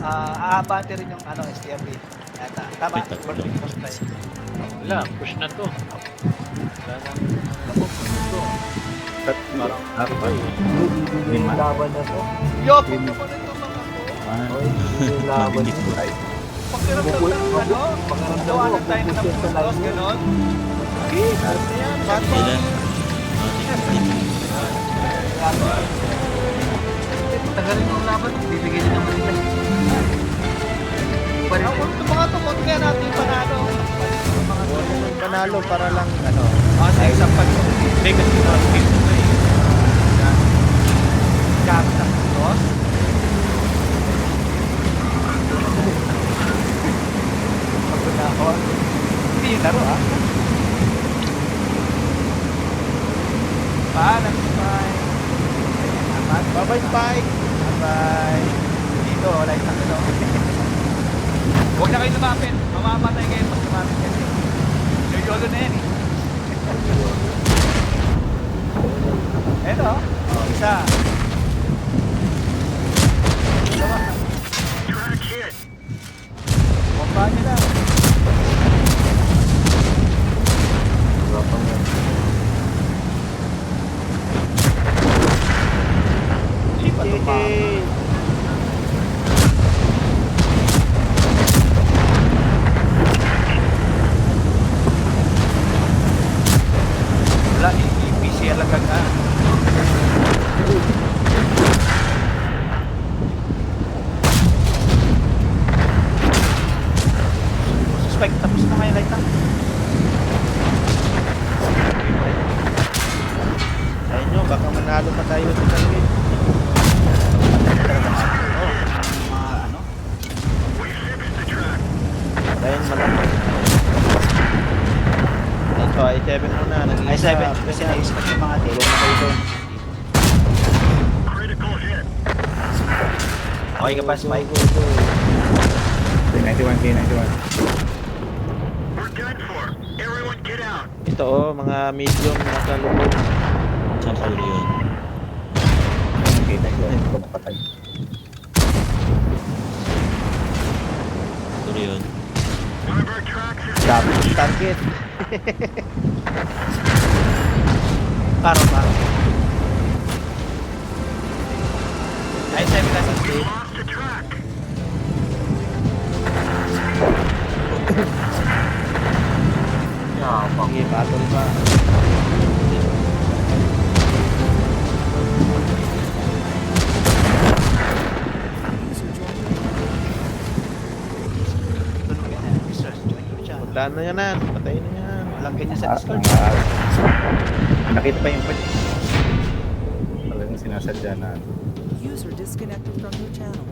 aabante rin yung ano, STRB. Yata. Tama, May tatlo. post tayo. Wala, push na to. Wala nang labog to. Parang Apat. Yung laban na to. Yo, kung naman ito mga ko. Oy, yung laban Mabilis na to. tayo. Pakiramdam ng ano, gawanan tayo ng puntos, gano'n. Okay, yan. Ilan? Tagalin yung laban, bibigyan niya naman nila. Kung ito mga tukot kaya natin panalo. Panalo para lang ano. Sa isang pag-tukot. hindi kasi na-skip na eh. Gamit ang puntos. Pagkunahon. Hindi yung laro Paalam, bye. Bye-bye, Spike. Bye. Dito, wala yung taklo. Huwag na kayo lumapit. Mamamatay kayo pag lumapit kasi. Yolo na yan eh. Eto. Isa. Dalawa. Bomba nyo lang. Di pa tumama. Wala, i-PC alaga ka. Suspect, tapos na kayo light lang. Ayun nyo, baka manalo pa tayo sa target. Mga ano? Dahil malakas. Ito, i7 muna. I7, kasi na-expect yung mga Tulong na kayo doon. Okay ka ba, Spike? Go, go, go. 91, 91. Ito oh, mga medium nasa loob. Saan pa ulo yun? Okay, hindi ko mapatay. Ulo yun. Dami yung target. Paro pa. I7 na sa speed. Sige, battle pa. Tunog yan eh. Mr. Join your channel. Wala na yan na. Patayin na yan. Walang ganyan sa Discord. Nakita pa yung pwede. Talagang sinasadya na. User disconnected from your channel.